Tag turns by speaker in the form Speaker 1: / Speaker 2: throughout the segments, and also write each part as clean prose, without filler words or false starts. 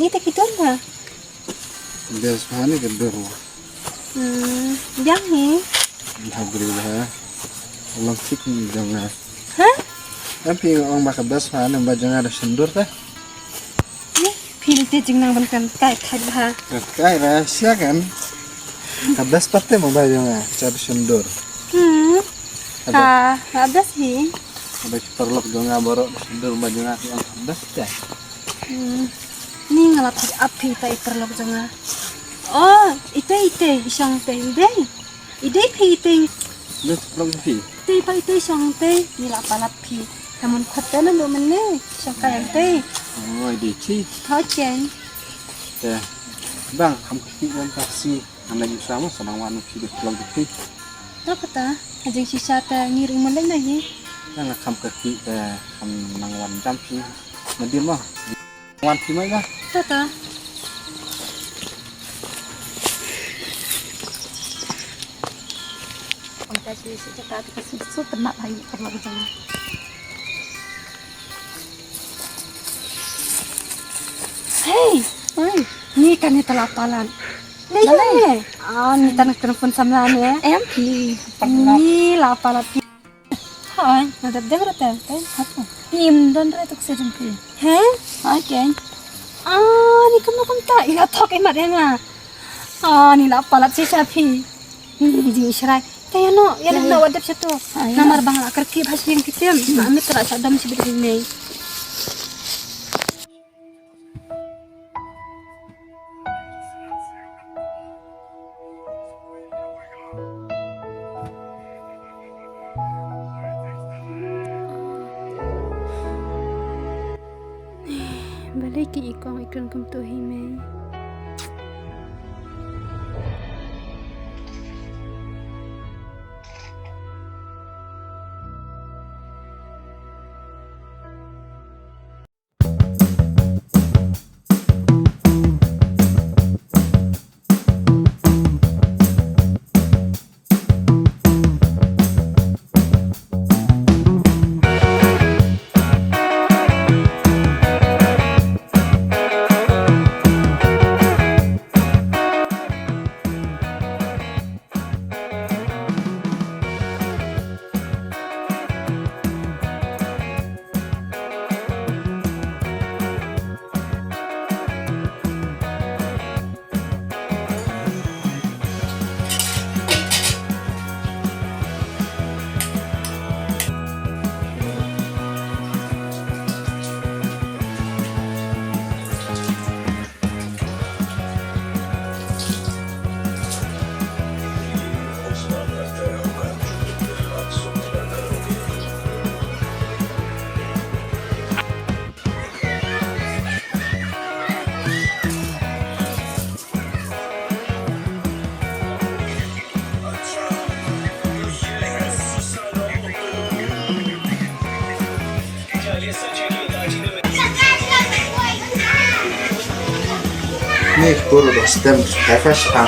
Speaker 1: Kita kita lah.
Speaker 2: Biasa hani gedor.
Speaker 1: Yang ni.
Speaker 2: Alhamdulillah. Allah sik jangan.
Speaker 1: Hah?
Speaker 2: Tapi orang bakal biasa hani jangan ada sendur teh.
Speaker 1: Ni pilih dia jenang kan kai kai bah.
Speaker 2: Kai rahasia kan. Kabas pate mau jangan cari sendur.
Speaker 1: Habis ni.
Speaker 2: Habis perlok jangan borok sendur jangan yang kabas teh.
Speaker 1: Ni ngalat api tai perlok jangan. Oh, ite isang teh deh. Ide pi ite.
Speaker 2: Lu perlok pi.
Speaker 1: Teh pa ite isang teh ni la palat pi. Namun kata na do mene isang kaya teh.
Speaker 2: Oh, di ci.
Speaker 1: Thoi chen.
Speaker 2: Teh. Bang, kamu kirim taksi. Anda sama senang wanu pi perlok pi.
Speaker 1: Tak kata. Ajeng sisa teh ngiring melek lagi.
Speaker 2: Yang kamu kaki teh kamu nang wan jam pi. Nadim mah. Wan pi mah.
Speaker 1: Tata. Kasi sejak tadi kesusu tenak lagi perlu jangan. Hey, ni kan ni telapalan. Lagi. Ni tanah telepon samlan ya. MP. Ni lapalat. Hai, ada dengar tak? Apa? Ni don re tuk sejumpi. He? Okay. Ni kamu kan tak ila thok emat ya. Ni lapalat si sapi. Ni jing israi. Kaya no, yan ang nawadap siya to. Namar bang lakar ki bahas yung kitim. Amit tara sa dam si bidring. Balik ki ikong ikon kum to hime.
Speaker 2: Ni puro dos tempos, fresh pan.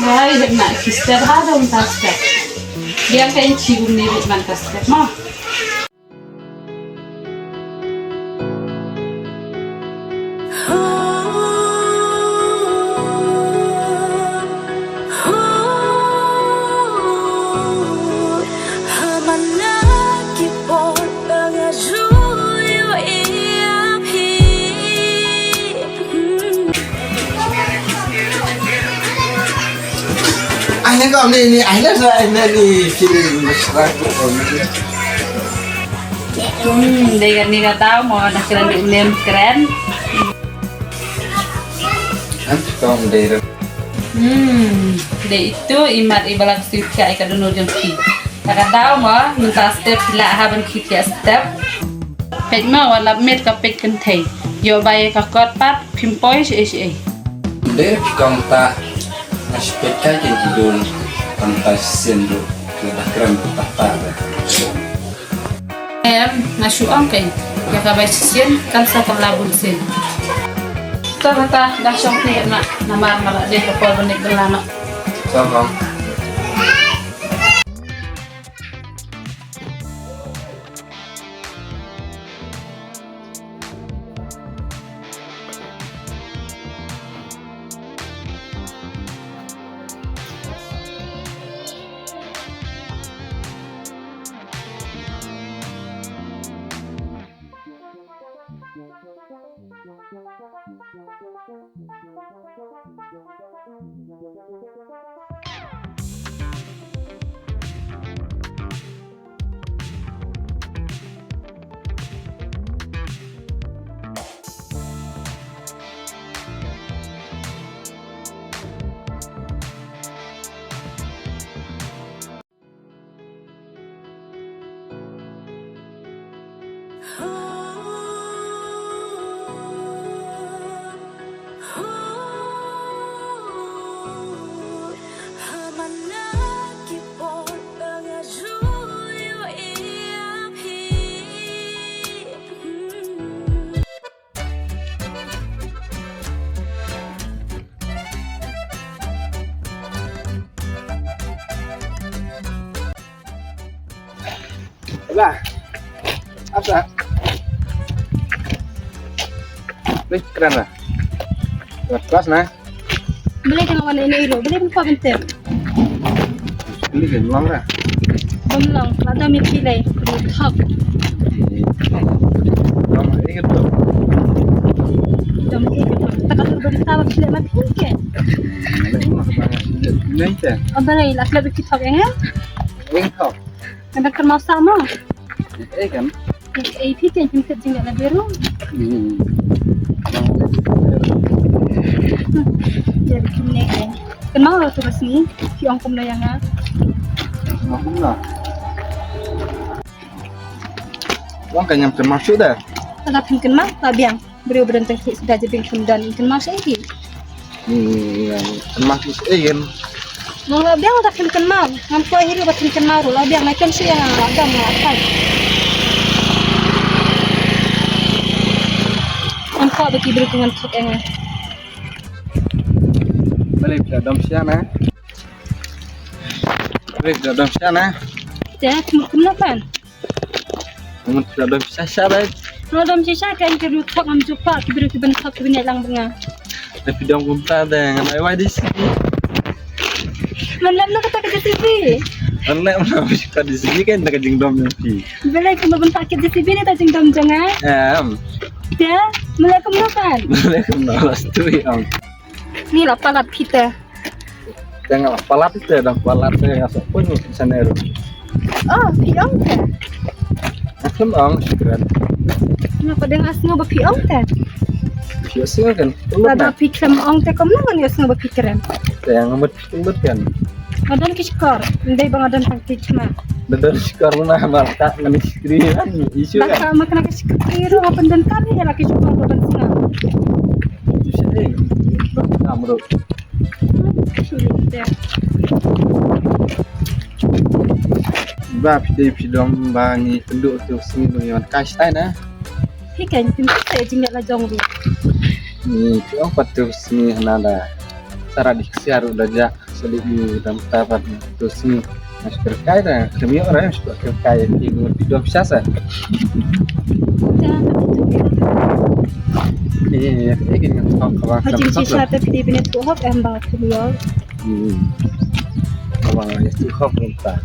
Speaker 3: Hai, nak sister ada untuk step. Dia kan cium ni bukan step mah.
Speaker 2: Anh còn đi ảnh là sao anh đi film mesra
Speaker 3: Dia kan ni tahu mau nak keren di unem keren.
Speaker 2: còn đi rồi
Speaker 3: Dia itu imat ibalat suka ikan donor jengki. Tak tahu mau minta step lah haban kita step. Pet mau wala met kapet kenteng. Yo bayi kakot pat pimpoi si.
Speaker 2: Deh kong tak aspek jadi dulu fantasi dulu sudah keren tak.
Speaker 3: Nasuang kay ya kabay sisin kan sa kalabon sin. Tata dah syong ti na namar mara de ko benik belana.
Speaker 2: Sama. Lah, apa? Wih, keren lah. Buat kelas nah.
Speaker 1: Beli kan warna ini ilo, beli apa bentar?
Speaker 2: Ini kan long lah.
Speaker 1: Belum, ada mi pilih, beli hak.
Speaker 2: Long ini kan tuh.
Speaker 1: Jam tiga, tak ada berita pilih mati ke?
Speaker 2: Ini mah banget. Ini aja.
Speaker 1: Beli, lah lebih kita ya?
Speaker 2: Ini kau.
Speaker 1: Ada kerma sama.
Speaker 2: Kan?
Speaker 1: Itu kan kita tinggal di rumah. Jadi kini kan. Kenapa tu resmi? Si angkum na yang ah.
Speaker 2: Ngomong lah. Long kan yang termasuk dah.
Speaker 1: Ada pingkan mah, tak biang. Beliau berhenti sudah jadi pingkan dan pingkan mah lagi.
Speaker 2: Yang termasuk kan.
Speaker 1: Mau lah biang tak pingkan mah. Ngampu akhirnya buat pingkan mah. Lah biang macam sih yang agak melakukan. Nampak bagi beri dengan tok yang
Speaker 2: Balik dah dom siana. Balik dah dom siana.
Speaker 1: ya kemana kan?
Speaker 2: Namun dah dom siapa?
Speaker 1: Kalau dom sisa kan kedua tok am jumpa beri bentuk beri lang bunga.
Speaker 2: Tapi dom kumta dah ngamai wadi sini.
Speaker 1: Malam nak kata kerja TV.
Speaker 2: Anak mana suka di sini kan nak jeng dom nanti.
Speaker 1: Beli kena bentuk kerja TV ni tak jengdam jangan. Ya, mulai kemana kan?
Speaker 2: Mereka menolak tu yang.
Speaker 1: Ni lah palat kita.
Speaker 2: Jangan palat itu dah palat yang asal pun sana itu.
Speaker 1: Oh, piang kan?
Speaker 2: Macam ang sekeren.
Speaker 1: Kenapa dengan asing berpiang kan?
Speaker 2: Biasa kan.
Speaker 1: Ada pikiran ong te kamu kan ya asing berpikiran.
Speaker 2: Yang ngemut kan.
Speaker 1: Adan kiskor, ndai bang adan tang kicma.
Speaker 2: Betul sekarang mana marka manis kan isu kan.
Speaker 1: Baka makna kiskiro apa dan kami ya laki syukur ban singa.
Speaker 2: Itu sih. Amro.
Speaker 1: Sulit.
Speaker 2: Bab di pidom bangi penduk tu sini dengan kasih na.
Speaker 1: Hikan tim saya jingat la jong bi.
Speaker 2: Ni tiang patu sini nada. Cara disiar udah jak sedih dalam tapat tu sini. Mas terkait dah, kami orang yang suka terkait di pidom siasa. Iya, ini kan kawan
Speaker 1: Haji sisa te pidi bine tu hok em ba tu yo.
Speaker 2: Kawan itu hok minta.